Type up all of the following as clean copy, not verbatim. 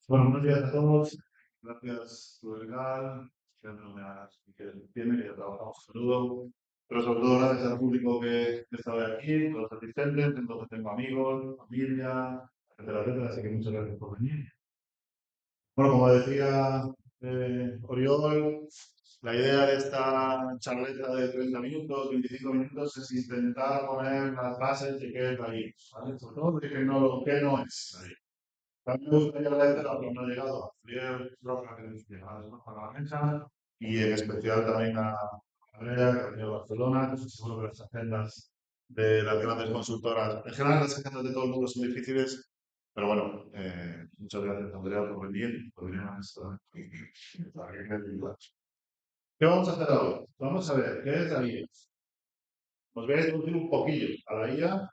Bueno, buenos días a todos. Gracias, Legal, que tiene que trabajamos a menudo. Pero sobre todo gracias al público que está hoy aquí, los asistentes, entonces tengo amigos, familia, etcétera, etcétera. Así que muchas gracias por venir. Bueno, como decía Oriol, la idea de esta charleta de 30 minutos, 25 minutos, es intentar poner las bases de qué es la guía, ¿vale? Sobre todo de qué no es la guía. También me gustaría agradecer a los que no han llegado, a Javier, Roja, que nos llegado para la mesa, y en especial también a Andrea, que ha venido a Barcelona, que estoy seguro que las agendas de las grandes consultoras, en general las agendas de todo el mundo son difíciles, pero bueno, muchas gracias Andrea por venir a esta. ¿Qué vamos a hacer ahora? Vamos a ver, ¿qué es la IA? Os voy a introducir un poquillo a la IA.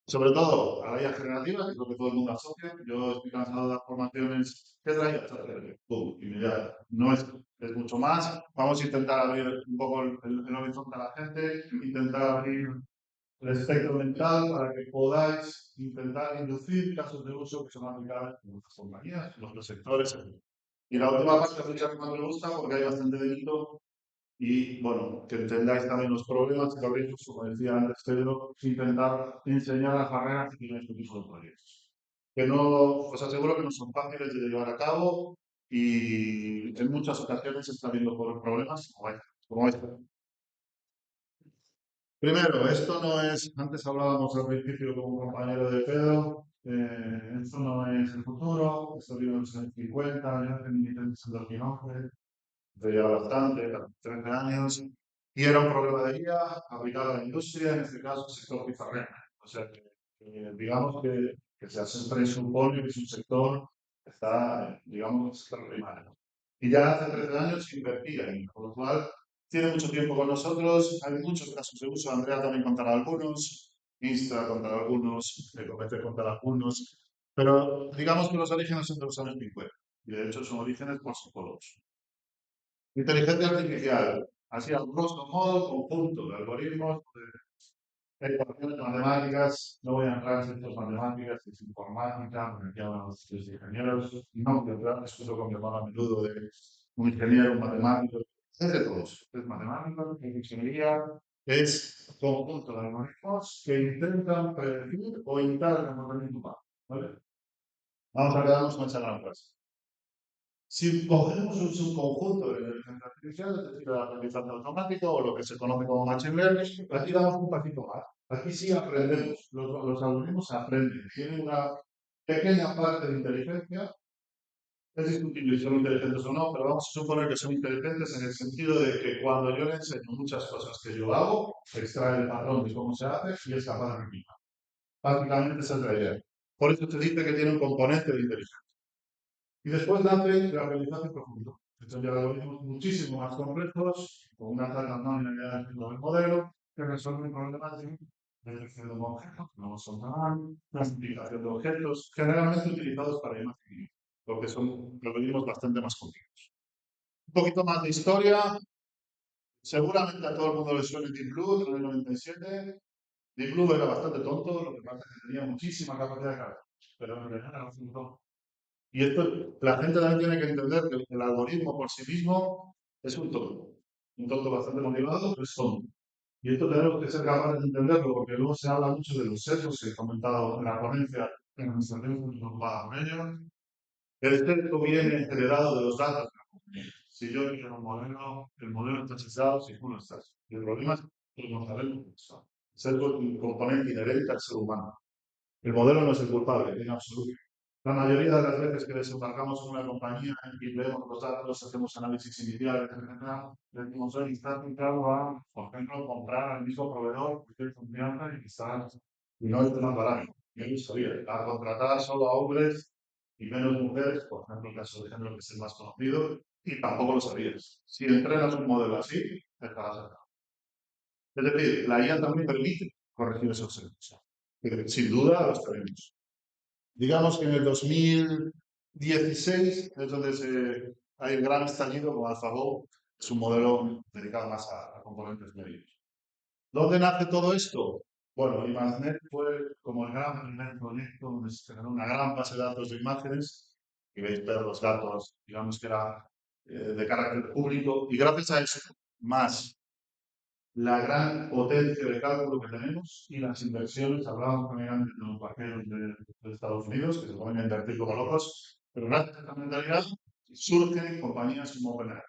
Sobre todo a la IA generativa, que es lo que todo el mundo asocia. Yo estoy cansado de dar formaciones. ¿Qué es la IA? ChatGPT. Pum, inmediata. No es mucho más. Vamos a intentar abrir un poco el horizonte a la gente, intentar abrir el espectro mental para que podáis intentar inducir casos de uso que son aplicables en otras compañías, en otros sectores. Y la última parte es la que más me gusta porque hay bastante delito y bueno, que entendáis también los problemas y los riesgos, como decía antes Pedro, intentar enseñar las barreras que tienen este tipo de proyectos. Que no, os aseguro que no son fáciles de llevar a cabo y en muchas ocasiones está habiendo problemas como este. Primero, esto no es, antes hablábamos al principio con un compañero de Pedro, esto no es el futuro, esto viene en los años 50, yo en mi en 2011, ya bastante, 13 años, y era un problema de IA aplicado a la industria, en este caso el sector pizarrera. O sea, digamos que se presupone que es un sector que está, digamos, en el sector primario. Y ya hace 13 años se invertía en ello, con lo cual tiene mucho tiempo con nosotros, hay muchos casos de uso, Andrea también contará algunos, Instra contará algunos, Ecomete contará algunos, pero digamos que los orígenes son de los años 50, y de hecho son orígenes por psicólogos. Inteligencia artificial, así a grosso modo, conjunto de algoritmos, de ecuaciones matemáticas, no voy a entrar en ciencias matemáticas, es informática, porque aquí hablan los ingenieros, no, que entrar, discuto con mi hermano a menudo de un ingeniero, un matemático, es de todos, es matemático, es ingeniería, es conjunto de algoritmos que intentan predecir o imitar el comportamiento humano, ¿vale? Vamos a quedarnos con esa gran frase. Si cogemos un subconjunto de inteligencia artificial, es decir, el aprendizaje automático o lo que se conoce como machine learning, aquí damos un pasito más. Aquí sí aprendemos, los algoritmos aprenden, tienen una pequeña parte de inteligencia, es discutible si son inteligentes o no, pero vamos a suponer que son inteligentes en el sentido de que cuando yo le enseño muchas cosas que yo hago, extrae el patrón de cómo se hace y es capaz de replicar. Básicamente esa es la idea. Por eso se dice que tiene un componente de inteligencia. Y después nace el aprendizaje profundo. Estos ya algoritmos muchísimo más complejos, con una alta no linealidad dentro del modelo, que resuelven problemas de detección de objetos, que no son tan clasificación de objetos, generalmente utilizados para imagen, porque son algoritmos bastante más complejos. Un poquito más de historia. Seguramente a todo el mundo le suena Deep Blue, en el 97. Deep Blue era bastante tonto, lo que pasa es que tenía muchísima capacidad de cálculo, pero en realidad era bastante tonto. Y esto, la gente también tiene que entender que el algoritmo por sí mismo es un tonto bastante motivado, pero es tonto. Y esto tenemos que ser capaces de entenderlo, porque luego se habla mucho de los sesgos que he comentado en la ponencia, en la administración muy preocupada por ello. El sesgo viene heredado de los datos de la compañía. Si yo quiero un modelo, el modelo está sesgado si tú no estás. Y el problema es que no sabemos qué está. El sesgo es un componente inherente al ser humano. El modelo no es el culpable, en absoluto. La mayoría de las veces que desembarcamos en una compañía y vemos los datos, hacemos análisis iniciales, etcétera, decimos, oye, está aplicado a, por ejemplo, comprar al mismo proveedor que tiene confianza y quizás y no es más barato. Yo no sabía, a contratar solo a hombres y menos mujeres, por ejemplo, el caso de género que es el más conocido, y tampoco lo sabías. Si entrenas un modelo así, estarás acá. Es decir, la IA también permite corregir esos errores. Sin duda los tenemos. Digamos que en el 2016 es donde hay el gran estallido con AlphaGo, es un modelo dedicado más a componentes medios. ¿Dónde nace todo esto? Bueno, ImageNet fue como el gran primer proyecto donde se generó una gran base de datos de imágenes y veis perros, gatos, digamos que era de carácter público, y gracias a eso, más la gran potencia de cálculo que tenemos y las inversiones, hablábamos también antes de los vaqueros de Estados Unidos, que se ponen a invertir como locos, pero gracias a esta mentalidad surgen compañías como OpenAI.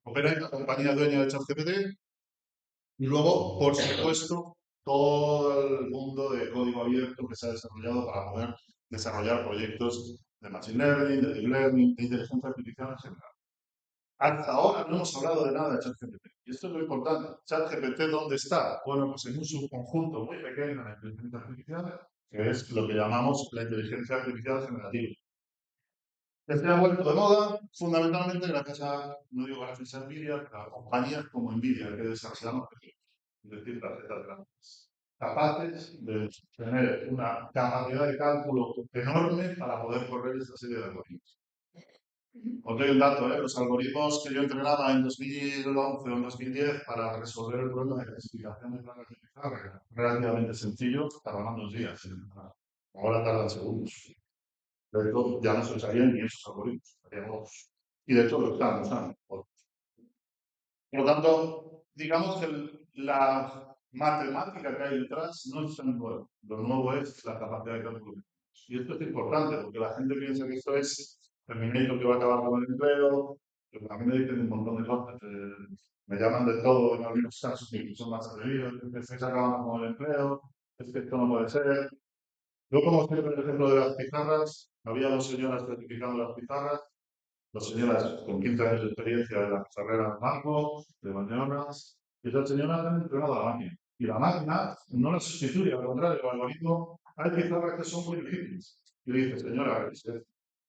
OpenAI es la compañía dueña de ChatGPT, y luego, por supuesto, todo el mundo de código abierto que se ha desarrollado para poder desarrollar proyectos de Machine Learning, de Deep Learning, de inteligencia artificial en general. Hasta ahora no hemos hablado de nada de ChatGPT. Y esto es lo importante. ¿ChatGPT dónde está? Bueno, pues en un subconjunto muy pequeño de la inteligencia artificial, que es lo que llamamos la inteligencia artificial generativa. Que se ha vuelto de moda fundamentalmente gracias a, no digo gracias a Nvidia, pero a compañías como Nvidia, que desarrollamos, es decir, tarjetas grandes, capaces de tener una capacidad de cálculo enorme para poder correr esta serie de algoritmos. Os doy un dato, los algoritmos que yo entrenaba en 2011 o en 2010 para resolver el problema de clasificación de placas de pizarra, que era relativamente sencillo, tardaban 2 días. Ahora tardan segundos. De hecho, ya no se usarían ni esos algoritmos, haríamos. Y de hecho lo están usando. Por lo tanto, digamos que la matemática que hay detrás no es tan nueva. Lo nuevo es la capacidad de cálculo. Y esto es importante porque la gente piensa que esto es Terminator que va a acabar con el empleo, pero también me dicen un montón de cosas. Me llaman de todo en algunos casos que son más atrevidos, que estáis acabando con el empleo, es que esto no puede ser. Yo como siempre el ejemplo de las pizarras, había 2 señoras certificando las pizarras, 2 señoras con 15 años de experiencia de la carrera de banco, de maniobras, y esas señoras han entrenado a la máquina. Y la máquina no la sustituye, al contrario, el algoritmo, hay pizarras que son muy difíciles. Y le dice, señora,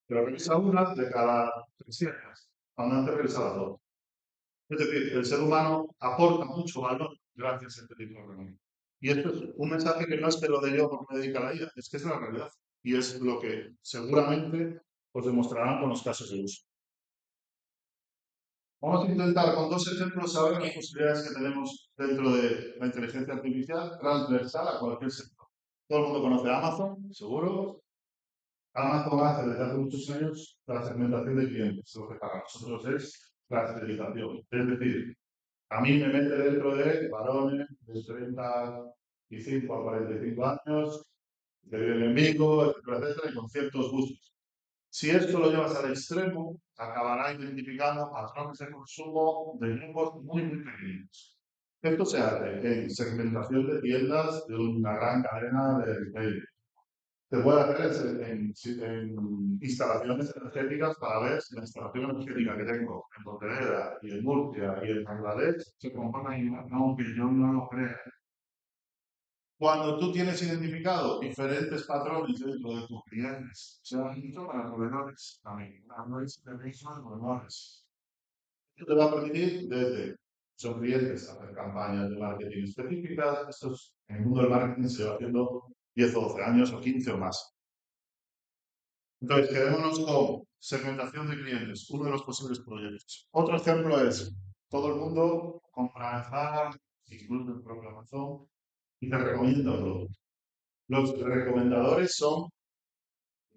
pero revisa una de cada 300, cuando antes revisaba dos. Es decir, el ser humano aporta mucho valor gracias a este tipo de herramientas. Y esto es un mensaje que no es que lo de yo porque me dedico a la IA, es que es la realidad. Y es lo que seguramente os demostrarán con los casos de uso. Vamos a intentar con 2 ejemplos saber las posibilidades que tenemos dentro de la inteligencia artificial transversal a cualquier sector. Todo el mundo conoce a Amazon, seguro. Amazon hace desde hace muchos años la segmentación de clientes. Lo que para nosotros es la fidelización. Es decir, a mí me mete dentro de varones de 35 a 45 años, que viven en Vigo, etcétera, etcétera, y con ciertos gustos. Si esto lo llevas al extremo, acabará identificando patrones de consumo de grupos muy, muy pequeños. Esto se hace en segmentación de tiendas de una gran cadena de retail. Se puede hacer en instalaciones energéticas para ver si la instalación energética que tengo en Pontevedra y en Murcia y en Bangladesh se comporta igual, aunque yo no lo crea. Cuando tú tienes identificado diferentes patrones dentro de tus clientes, se han dicho para proveedores también, análisis de riesgos de proveedores. Esto te va a permitir desde son clientes hacer campañas de marketing específicas. Esto en el mundo del marketing se va haciendo 10 o 12 años o 15 o más. Entonces, quedémonos con segmentación de clientes, uno de los posibles proyectos. Otro ejemplo es, todo el mundo compra en Zara, incluso en propio Amazon, y te recomienda un producto. Los recomendadores son,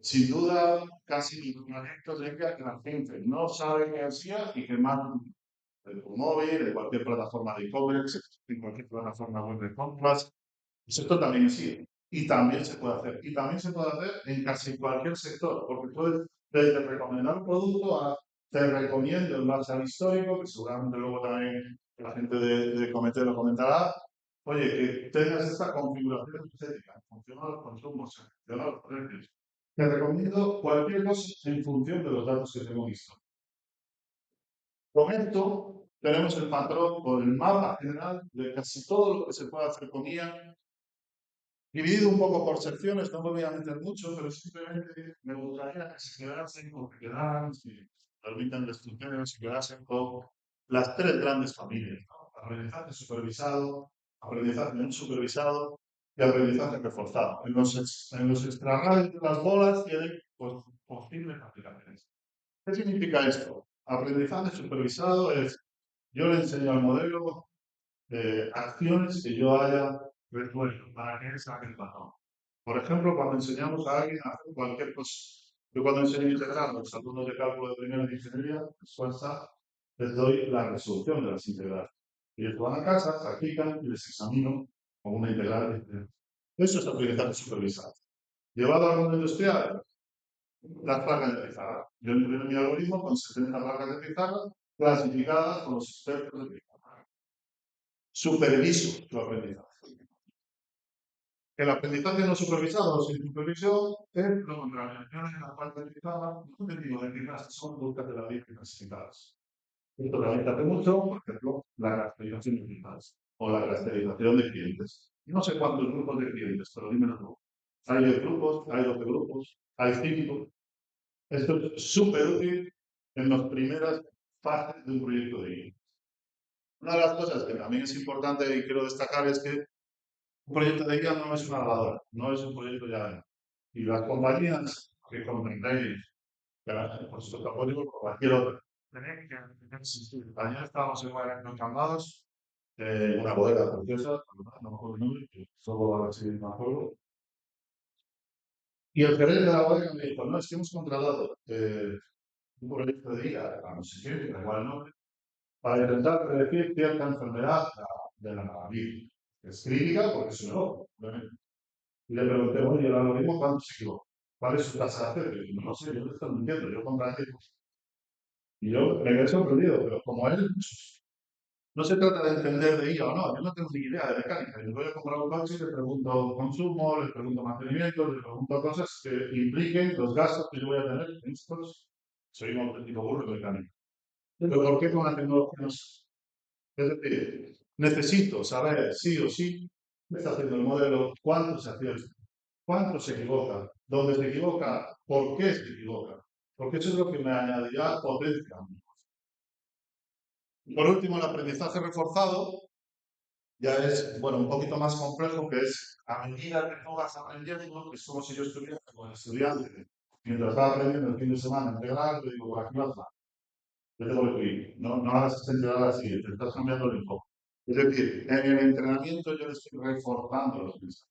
sin duda, casi proyectos de que la gente no sabe qué hacía y que más de tu móvil, de cualquier plataforma de e-commerce, en cualquier plataforma web de compras. Pues esto también existe. Y también se puede hacer. Y también se puede hacer en casi cualquier sector, porque puedes desde recomendar un producto a te recomiendo en base al histórico, que seguramente luego también la gente de Cometer lo comentará. Oye, que tengas esta configuración estética, en función a los consumos, en función a los precios. Te recomiendo cualquier cosa en función de los datos que tengo visto. Con esto tenemos el patrón o el mapa general de casi todo lo que se puede hacer con IA, dividido un poco por secciones, no me voy a meter mucho, pero simplemente me gustaría que se quedasen o que quedaran, si permiten la instrucción, se quedasen con las tres grandes familias, ¿no? Aprendizaje supervisado, aprendizaje no supervisado y aprendizaje reforzado. En los extrarradios de las bolas tienen pues, posibles aplicaciones. ¿Qué significa esto? Aprendizaje supervisado es, yo le enseño al modelo acciones que yo haya resuelto para que él saque el patrón. Por ejemplo, cuando enseñamos a alguien a hacer cualquier cosa, Yo cuando enseño integral a los alumnos de cálculo de primera de ingeniería, fuerza, les doy la resolución de las integrales. Ellos van a casa, practican y les examino con una integral diferente. Eso es aprendizaje supervisado. Llevado al mundo industrial, las placas de pizarra. Yo entreno mi algoritmo con 70 placas de pizarra clasificadas por los expertos de pizarra. Superviso su aprendizaje. El aprendizaje no supervisado o sin supervisión es lo contrario. Yo en la parte de pizarra, no te digo de pizarra, son buscas de la vida clasificadas. Esto realmente hace mucho, por ejemplo, la caracterización de clientes o la caracterización de clientes. No sé cuántos grupos de clientes, pero dímelo tú. Hay 10 grupos, hay 12 grupos, hay 5. Esto es súper útil en las primeras fases de un proyecto de guía. Una de las cosas que también es importante y quiero destacar es que un proyecto de guía no es una lavadora, no es un proyecto ya. Y las compañías que comprendéis, por supuesto, apoyo por cualquier otra. Tenéis que existir. Ayer estábamos en Cambados, una bodega preciosa, no me acuerdo el nombre, solo a ver si me acuerdo. Y el gerente de la bodega me dijo, no, es que hemos contratado un proyecto de guía, a no sé qué, da igual el nombre, para intentar predecir cierta enfermedad de la vida. Es crítica porque es un error, obviamente. Y le pregunté, oye, el algoritmo, ¿cuánto se equivoca? ¿Cuál es su tasa de acierto? Y yo, no sé, yo no estoy mintiendo, yo compré. Y yo me quedé sorprendido, pero como él, no se trata de entender de IA o no, yo no tengo ni idea de mecánica. Yo voy a comprar un coche, le pregunto consumo, le pregunto mantenimiento, le pregunto cosas que impliquen los gastos que yo voy a tener en estos. Soy un auténtico burro de mecánica. Pero ¿por qué con la tecnología no sé? Es decir, necesito saber sí o sí qué está haciendo el modelo, cuánto se acierta, cuánto se equivoca, dónde se equivoca, por qué se equivoca. Porque eso es lo que me añadirá potencia. Y por último, el aprendizaje reforzado ya es, bueno, un poquito más complejo, que es a medida que tú vas aprendiendo, es como si yo estuviera con el estudiante. Mientras va aprendiendo el fin de semana integral, le digo, por aquí vas, yo te voy a escribir. No, no hagas esta entrada así, te estás cambiando el enfoque. Es decir, en el entrenamiento yo le estoy reforzando los mensajes.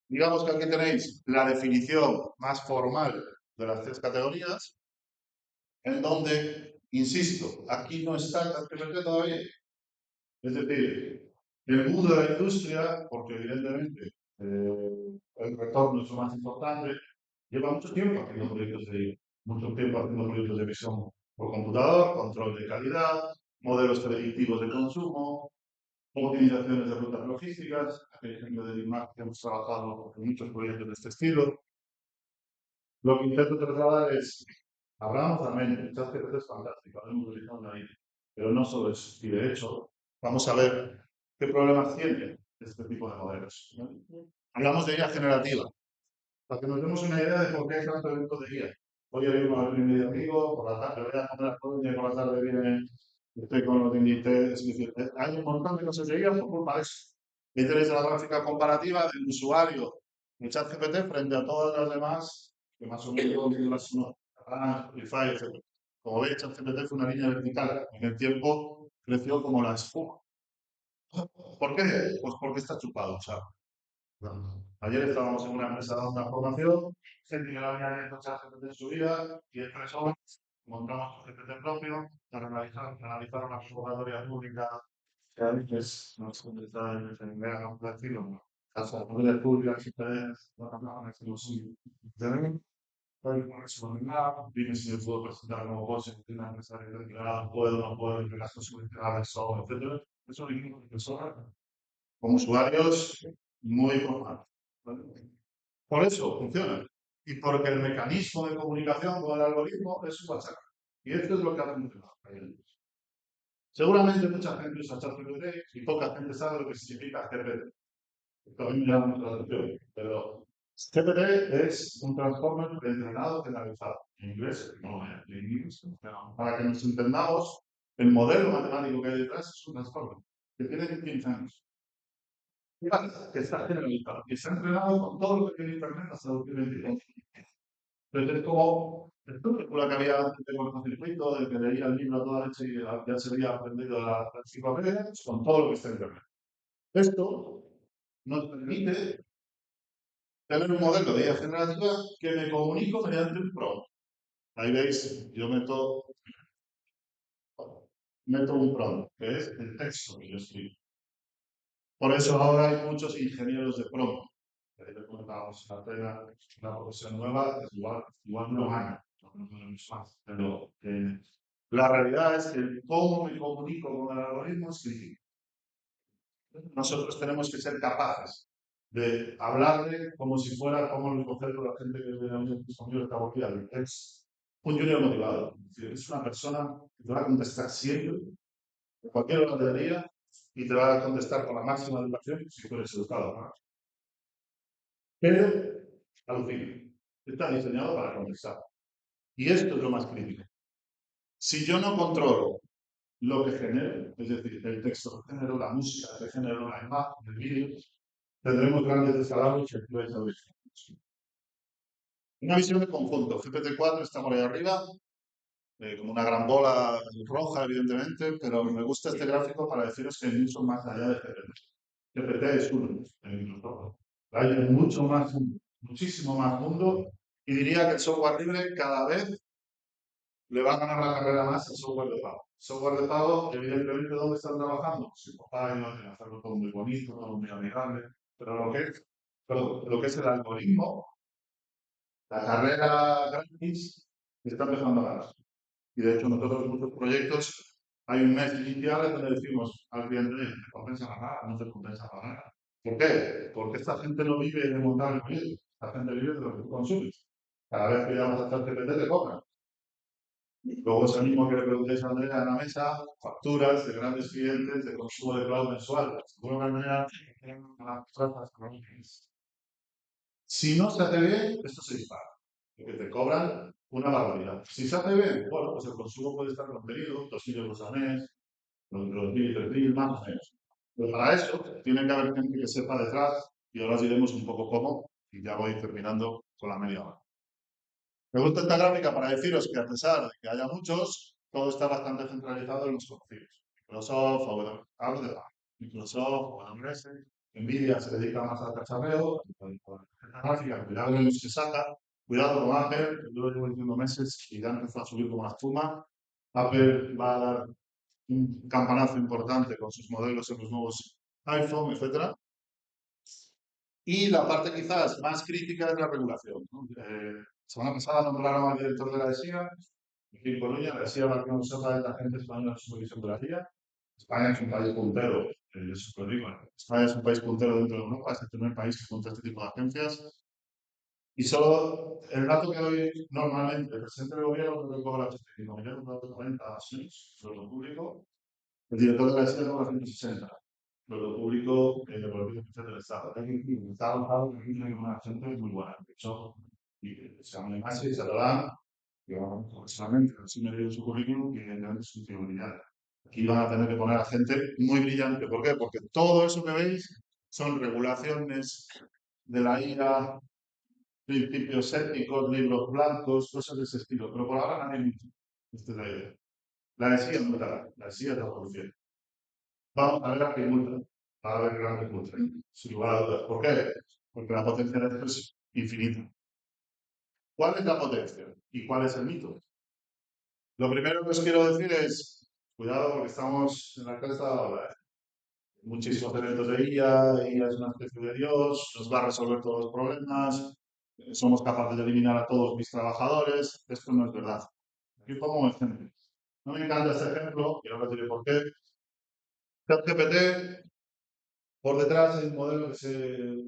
Digamos que aquí tenéis la definición más formal de las 3 categorías, en donde, insisto, aquí no está el ChatGPT todavía. Es decir, el mundo de la industria, porque evidentemente el retorno es lo más importante, lleva mucho tiempo haciendo proyectos de IA, mucho tiempo haciendo proyectos de visión por computador, control de calidad, modelos predictivos de consumo, optimizaciones de rutas logísticas. Hay ejemplo de IMAX que hemos trabajado en muchos proyectos de este estilo. Lo que intento trasladar es, hablamos también, el ChatGPT es fantástico, lo hemos utilizado en la vida, pero no solo eso. Y de hecho, vamos a ver qué problemas tiene este tipo de modelos, ¿no? Hablamos de IA generativa, para que nos demos una idea de por qué hay tanto evento de IA. Hoy hay uno de mi amigo, por la tarde voy a comer a Coruña y por la tarde viene, estoy con los de Inditex, es decir, hay un montón de cosas de IA por culpa de eso. Y tenéis la gráfica comparativa del usuario de ChatGPT frente a todas las demás, que más o menos las Spotify, etc. Como veis, ChatGPT fue una línea vertical. En el tiempo creció como la espuma. ¿Por qué? Pues porque está chupado, ¿sabes? Ayer estábamos en una empresa dando una formación, gente que no había abierto ChatGPT en su vida, y en 3 horas montamos un GPT propio para analizar una convocatoria pública que a veces no sé dónde está en Vega, no puedo decirlo, las convocatorias públicas que ustedes no trabajan en lo suyo. Dime si yo puedo presentar como voz en una empresa declarada, puedo, no puedo, en caso de eso, etc. Eso es un profesor con usuarios muy importantes. ¿Vale? Por eso funciona. Y porque el mecanismo de comunicación con el algoritmo es su WhatsApp. Y esto es lo que hace funcionar. Seguramente mucha gente usa ChatGPT y poca gente sabe lo que significa GPT. Esto a mí me llama mucho la atención. Pero GPT es un transformer entrenado generalizado. En inglés, no en inglés. Para que nos entendamos, el modelo matemático que hay detrás es un transformer que tiene 15 años. Que está generalizado, que está entrenado con todo lo que tiene Internet hasta 2022. Entonces es como el película que había antes de cortocircuito, de que leía el libro a toda leche y ya se había aprendido la enciclopedia, con todo lo que está en Internet. Esto nos permite tener un modelo de IA generativa que me comunico mediante un prompt. Ahí veis, yo meto un prompt, que es el texto que yo escribo. Por eso ahora hay muchos ingenieros de prompt. Ahí le comentábamos una profesión nueva, es igual no hay, no tenemos más. Pero la realidad es que cómo me comunico con el algoritmo es crítico. Nosotros tenemos que ser capaces de hablarle como si fuera, como lo coger con la gente que viene a un español está volviendo. Es un junior motivado. Es decir, es una persona que te va a contestar siempre, en cualquier hora del día, y te va a contestar con la máxima educación si tú eres educado, ¿no? Pero, alucina, está diseñado para contestar. Y esto es lo más crítico. Si yo no controlo lo que genero, es decir, el texto que genero, la música que genero, la imagen, el vídeo, tendremos grandes descalabros y actividades de origen. Una visión de conjunto. GPT-4 está por ahí arriba, como una gran bola roja, evidentemente, pero me gusta este gráfico para deciros que hay mucho más allá de GPT. GPT es uno en Microsoft. Hay mucho más mundo, muchísimo más mundo, y diría que el software libre cada vez le va a ganar la carrera más al software de pago. Software de pago, evidentemente, ¿dónde están trabajando? Pues en Copilot, en hacerlo todo muy bonito, todo muy amigable, pero lo que es el algoritmo, la carrera gratis, está empezando a ganar. Y de hecho, nosotros en muchos proyectos hay un mes inicial donde decimos al cliente, ¿te compensa pagar? No te compensa pagar. ¿Por qué? Porque esta gente no vive de montar el proyecto, esta gente vive de lo que tú consumes. Cada vez que llamas a hacer GPT te cobran. Luego es el mismo que le preguntéis a Andrea en la mesa, facturas de grandes clientes de consumo de cloud mensual. Seguro que Andrea si no se hace bien, esto se dispara. Porque te cobran una barbaridad. Si se hace bien, bueno, pues el consumo puede estar contenido, 2.000 euros al mes, 2.000 y 3.000, más o menos. Pero para eso tiene que haber gente que sepa detrás y ahora os diremos un poco cómo y ya voy terminando con la media hora. Me gusta esta gráfica para deciros que a pesar de que haya muchos, todo está bastante centralizado en los conocidos. Microsoft, hablo de Microsoft, AWS, Nvidia se dedica más al cacharreo, esta gráfica, cuidado en los que saca, cuidado con Apple, que yo lo llevo diciendo meses y ya empezó a subir como la espuma. Apple va a dar un campanazo importante con sus modelos en los nuevos iPhone, etcétera. Y la parte quizás más crítica es la regulación, ¿no? Semana pasada nombraron al director de la ESIA, aquí en Coruña. La ESIA, para que no sepa, es la Agencia Española de Supervisión de la CIA. España es un país puntero, yo siempre digo, España es un país puntero dentro de Europa, es el primer país que monta este tipo de agencias. Y solo el dato que doy normalmente, el presidente del gobierno creo que cobra 85 millones, 90 años, sueldo público. El director de la ESIA cobra 160. Lo público por el Ministerio del Estado. Está avanzado en una gente muy buena. De hecho, y se llama Ignacio y Catalán, que personalmente, así me dio su currículum, y evidentemente su prioridad. Aquí van a tener que poner a gente muy brillante. ¿Por qué? Porque todo eso que veis son regulaciones de la IA, principios éticos, libros blancos, cosas de ese estilo. Pero por ahora nadie dice. Esta es la idea. La decía no está, la decía está produciendo. Vamos a ver a qué multa. Va a haber grandes multas, sin lugar a dudas. ¿Por qué? Porque la potencia de esto es infinita. ¿Cuál es la potencia? ¿Y cuál es el mito? Lo primero que os quiero decir es, cuidado porque estamos en la cresta de la ola, ¿eh? Muchísimos eventos de IA es una especie de Dios, nos va a resolver todos los problemas, somos capaces de eliminar a todos mis trabajadores. Esto no es verdad. Aquí pongo un ejemplo. No me encanta este ejemplo, y ahora diré por qué. ChatGPT, por detrás hay un modelo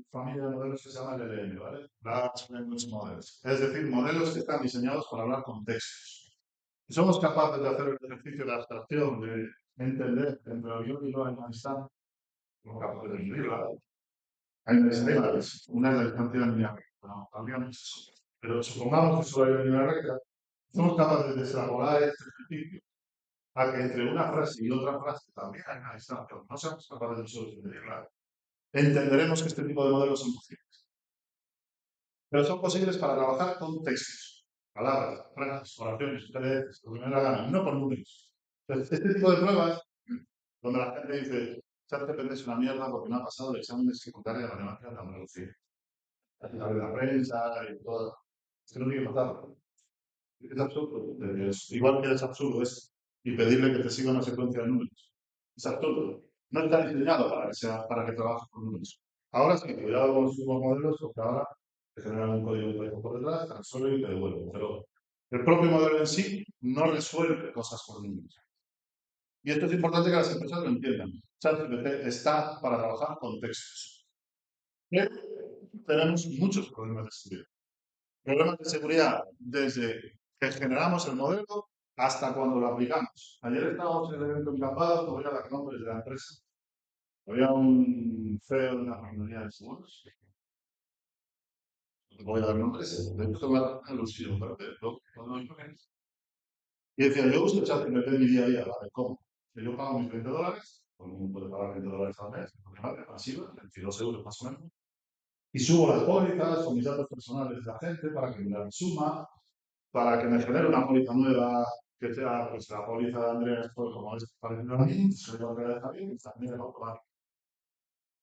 familia de modelos que se llama LLM, ¿vale? Large Language Models. Es decir, modelos que están diseñados para hablar con textos. Si somos capaces de hacer el ejercicio de abstracción, de entender entre lo yo y lo en una distancia, somos capaces de vivirla. Hay una es la distancia de la línea recta. No, habría muchas otras. Pero supongamos que solo hay una línea recta, somos capaces de extrapolar este ejercicio a que entre una frase y otra frase también hay una distancia. No seamos capaces de nosotros de medirla. Entenderemos que este tipo de modelos son posibles. Pero son posibles para trabajar con textos, palabras, frases, oraciones, PDFs, lo que me da la gana, no por números. Entonces, este tipo de pruebas, donde la gente dice, ChatGPT es una mierda porque no ha pasado el examen de secundaria de matemáticas de Andalucía. sale la prensa y todo. Es que no tiene que pasar. Es absurdo. Igual que es absurdo es y pedirle que te siga una secuencia de números. Es absurdo. No está diseñado para que sea, para que trabajes con números. Ahora sí, cuidado con los nuevos modelos, porque ahora te generan un código de código por detrás, te resuelve y te devuelve. Pero el propio modelo en sí no resuelve cosas con números. Y esto es importante que las empresas lo entiendan. ChatGPT está para trabajar con textos. Pero tenemos muchos problemas de seguridad. Problemas de seguridad desde que generamos el modelo hasta cuando lo aplicamos. Ayer estábamos en el evento en Campadas, no voy a dar nombres de la empresa. Había un CEO de una maquinaria de seguros, no voy a dar nombres, de hecho te voy a dar alusión, pero no hay problemas. Y decía, yo uso ChatGPT en mi día a día, ¿vale? ¿Cómo? Que yo pago mis $20, todo el mundo puede pagar $20 al mes, ¿vale? Masiva, 22 euros más o menos, y subo las pólizas con mis datos personales de la gente para que me la suma, para que me genere una póliza nueva que sea pues la póliza de Andrés, pues como es parecido a mí, soy yo que la deja bien, también es automático.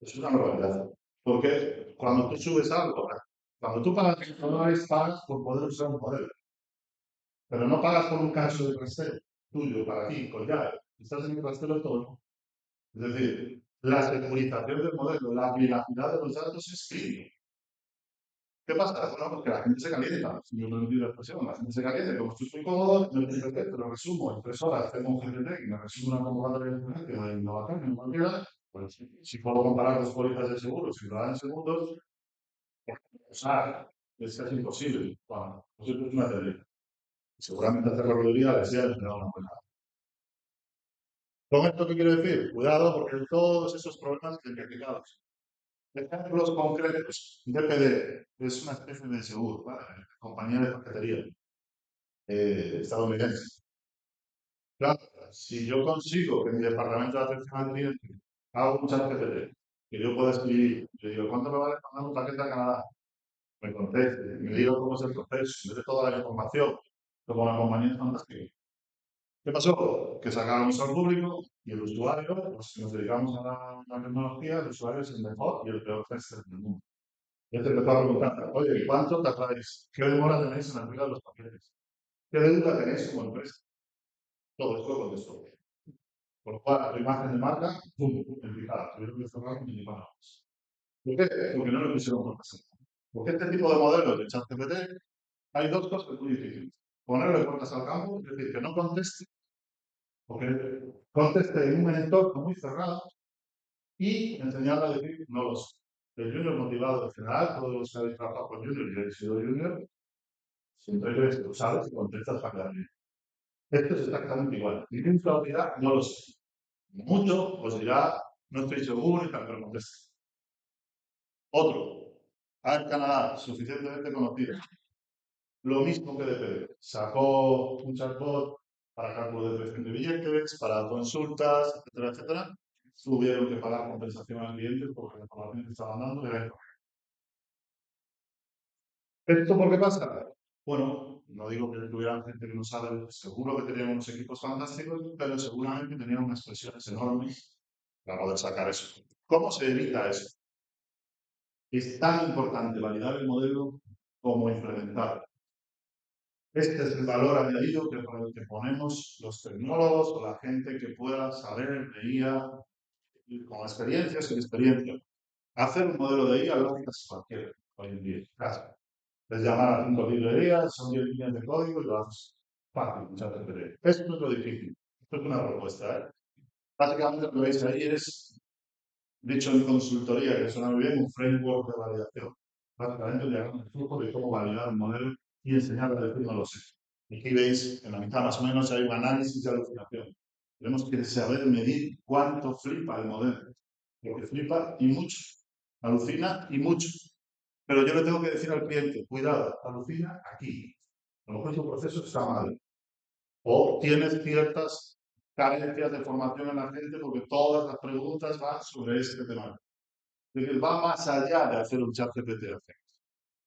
Es una barbaridad. Porque cuando tú subes algo, cuando tú pagas $100, pagas por poder usar un modelo, pero no pagas por un caso de rastreo tuyo, para ti, con llave. Estás en el rastreo todo. Es decir, la securización del modelo, la privacidad de los datos es crítica. ¿Qué pasa? Bueno, pues que la gente se calienta, si yo me la expresión, la gente se calienta, como estoy muy cómodo, me GPT, te lo resumo en 3 horas, tengo un GPT que me resume una convocatoria de emergencia de innovación en cualquiera, pues si puedo comparar dos pólizas de seguro, si lo dan en segundos, o sea, es casi imposible. Bueno, pues esto es una teoría. Seguramente hacerlo real me da una buena. ¿Con esto qué quiero decir? Cuidado porque todos esos problemas identificados. Ejemplos concretos. DPD es una especie de seguro, ¿vale? Compañía de paquetería estadounidense. Claro, si yo consigo que mi departamento de atención al cliente haga un chat GPT, que yo pueda escribir, le digo, ¿cuánto me vale mandar un paquete a Canadá? Me conteste, me diga cómo es el proceso, me dé toda la información, como la compañía es fantástica. ¿Qué pasó? Que sacábamos al público y el usuario, pues si nos dedicamos a la tecnología, el usuario es el mejor y el peor tester del mundo. Y te empezó a preguntar, oye, ¿cuánto tardáis? ¿Qué demora tenéis en la entrega de los paquetes? ¿Qué deuda tenéis como empresa? Todo esto contestó. Por lo cual, la imagen de marca, pum, identificada. Tuvieron que cerrar y para más. ¿Por qué? Porque no lo quisieron representar. Porque este tipo de modelos de ChatGPT hay dos cosas muy difíciles. Ponerle puertas al campo, es decir, que no conteste, o que conteste en un entorno muy cerrado y enseñarle a decir no lo sé. El junior motivado en general, todos los que habéis trabajado con junior y habéis sido junior, siempre crees que tú sabes y contestas para quedar bien. Esto es exactamente igual. Y en autoridad no lo sé. Mucho, pues dirá, no estoy seguro y tal, pero contesta. Otro, Air Canadá, suficientemente conocido. Lo mismo que DPD. Sacó un chatbot para cálculo de precio de billetes, para consultas, etcétera, etcétera. Tuvieron que pagar compensación al cliente porque la información que estaban dando era incorrecta. ¿Esto por qué pasa? Bueno, no digo que tuvieran gente que no sabe, seguro que tenían unos equipos fantásticos, pero seguramente tenían unas presiones enormes para poder sacar eso. ¿Cómo se evita eso? Es tan importante validar el modelo como implementarlo. Este es el valor añadido que, por el que ponemos los tecnólogos o la gente que pueda saber de IA con experiencia, sin experiencia. Hacer un modelo de IA lógica es cualquiera hoy en día. Casi. Es llamar a 5 librerías, son 10 líneas de código y lo haces fácil, muchas veces. Esto es lo difícil. Esto es una propuesta. Básicamente lo que veis ahí es, dicho en consultoría, que suena muy bien, un framework de validación. Básicamente un diagrama de flujo de cómo validar un modelo y enseñar a decir no lo sé. Aquí veis, en la mitad más o menos, hay un análisis de alucinación. Tenemos que saber medir cuánto flipa el modelo. Porque flipa y mucho. Alucina y mucho. Pero yo le tengo que decir al cliente, cuidado, alucina aquí. A lo mejor tu proceso está mal. O tienes ciertas carencias de formación en la gente porque todas las preguntas van sobre este tema. Es decir, va más allá de hacer un chat GPT.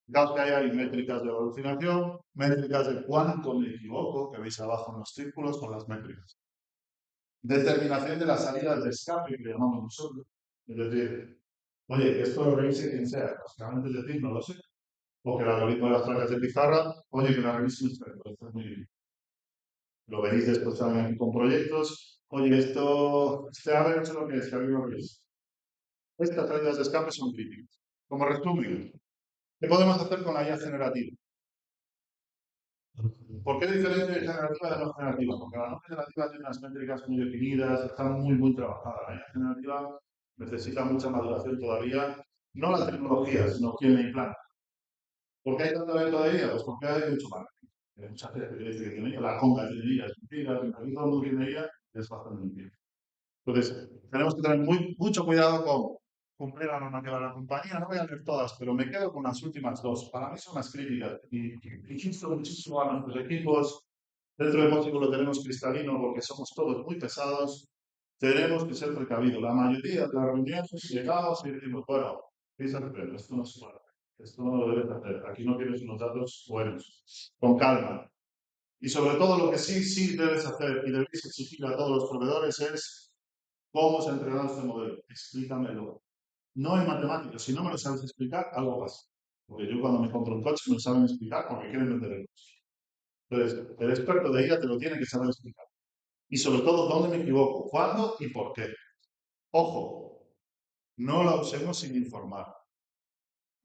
Fijaos que ahí hay métricas de alucinación, métricas de cuánto me equivoco, que veis abajo en los círculos con las métricas. Determinación de las salidas de escape que llamamos nosotros. Es decir, Oye, que esto lo revise quien sea, básicamente es decir, no lo sé. O que el algoritmo de las placas de pizarra, oye, que la revise usted, pues esto es muy bien. Lo veréis después también aquí con proyectos. Oye, este ave no sé lo que es, que alguien lo revise. Estas salidas de escape son críticas. Como resumen, ¿qué podemos hacer con la IA generativa? ¿Por qué diferente generativa de no generativa? Porque la no generativa tiene unas métricas muy definidas, está muy trabajada. La IA generativa necesita mucha maduración todavía, no la tecnología, sino quién la implanta. ¿Por qué hay tanto evento de IA? Pues porque hay mucho marketing. Hay mucha gente que dice que tiene IA, la conga tiene IA, es mentira, el todo el mundo tiene IA, es bastante mentira. Entonces, tenemos que tener mucho cuidado con cumplir la normativa de la compañía. No voy a leer todas, pero me quedo con las últimas dos. Para mí son las críticas. Y insisto muchísimo a nuestros equipos. Dentro de Móxico lo tenemos cristalino porque somos todos muy pesados. Tenemos que ser precavidos. La mayoría de las reuniones llegamos y decimos, bueno, pero esto no es bueno. Esto no lo debes hacer. Aquí no tienes unos datos buenos. Con calma. Y sobre todo lo que sí debes hacer y debéis exigir a todos los proveedores es cómo se ha entrenado este modelo. Explícamelo. No en matemáticas, si no me lo sabes explicar, algo pasa. Porque yo cuando me compro un coche me lo saben explicar porque quieren vender el coche. Entonces, el experto de ella te lo tiene que saber explicar. Y sobre todo, dónde me equivoco, cuándo y por qué. Ojo, no la usemos sin informar.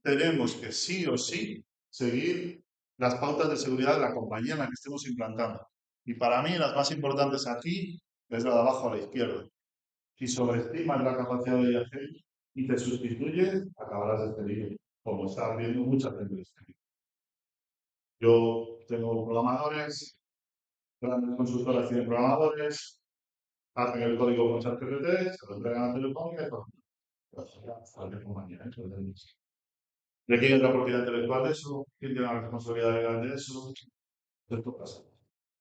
Tenemos que sí o sí seguir las pautas de seguridad de la compañía en la que estemos implantando. Y para mí, las más importantes aquí es la de abajo a la izquierda. Si sobreestimas la capacidad de IAG y te sustituye, acabarás despedido, como está viendo mucha gente despedida. Yo tengo programadores, grandes consultoras tienen programadores, hacen el código con ChatGPT, se lo entregan a Telefónica y pues ya sale de compañía. ¿De quién es la propiedad intelectual de eso? ¿Quién tiene la responsabilidad legal de eso? Esto pasa.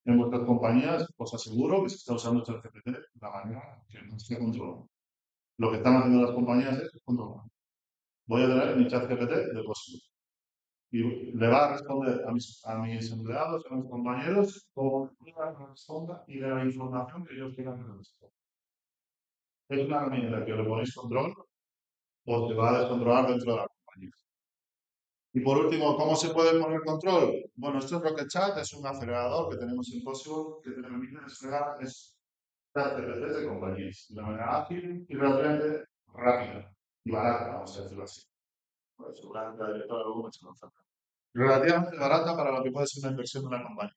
En vuestras compañías, os aseguro que se está usando ChatGPT de la manera que no esté controlado. Lo que están haciendo las compañías es controlar. Voy a tener mi chat GPT de cosas. Y le va a responder a mis empleados, a mis compañeros, como responda y de la información que ellos quieran que responda. Es una herramienta que le ponéis control o te va a descontrolar dentro de la compañía. Y por último, ¿cómo se puede poner control? Bueno, esto es Rocket Chat, es un acelerador que tenemos en Possible que te permite desplegar chat GPT de compañías de manera ágil y relativamente rápida y barata, vamos a decirlo así. Pues seguramente la directora luego me echa una oferta. Relativamente barata para lo que puede ser una inversión de una compañía.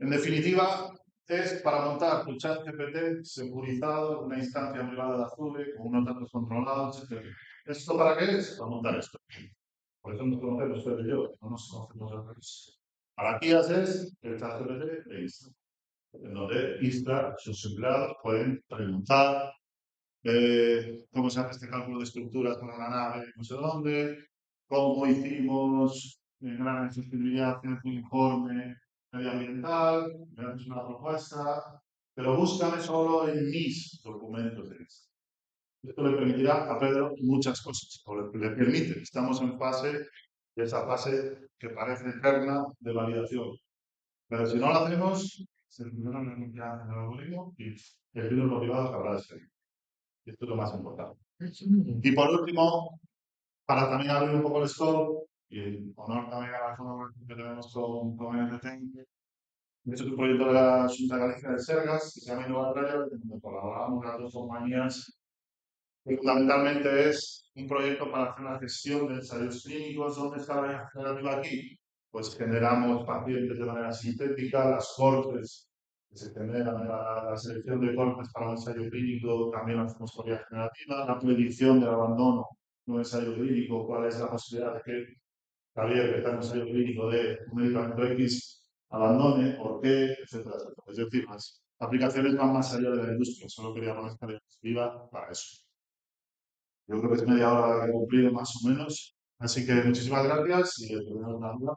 En definitiva, es para montar tu chat GPT securizado, una instancia privada de Azure, con unos datos controlados, etc. ¿Esto para qué es? Para montar esto. Por eso nos conocemos usted y yo, no nos conocemos al revés. Para aquí haces el chat GPT de Istra, en donde Istra, sus empleados, pueden preguntar cómo se hace este cálculo de estructuras para la nave, no sé dónde, cómo hicimos gran accesibilidad en un informe medioambiental, me haces una propuesta, pero búscame solo en mis documentos de esto. Esto le permitirá a Pedro muchas cosas, o le permite, estamos en esa fase que parece eterna de validación. Pero si no lo hacemos, se tendrá una confianza en el algoritmo y el virus privado acabará de ser. Esto es lo más importante. Y por último, para también abrir un poco el scope, y en honor también a la colaboración que tenemos con NTT, es un proyecto de la Junta de Galicia de Sergas, que se llama Innovatrayer, donde colaboramos con las dos compañías, que fundamentalmente es un proyecto para hacer la gestión de ensayos clínicos. ¿Dónde está la generativa aquí? Pues generamos pacientes de manera sintética, las cortes que se generan, la selección de cortes para un ensayo clínico, también la hacemos por vía generativa, la predicción del abandono de un ensayo clínico, cuál es la posibilidad de que Javier, que está en un ensayo clínico de un medicamento X, abandone, por qué, etcétera, etcétera. Es decir, las aplicaciones van más allá de la industria, solo quería poner esta diapositiva para eso. Yo creo que es media hora que he cumplido más o menos. Así que muchísimas gracias y tenemos una duda.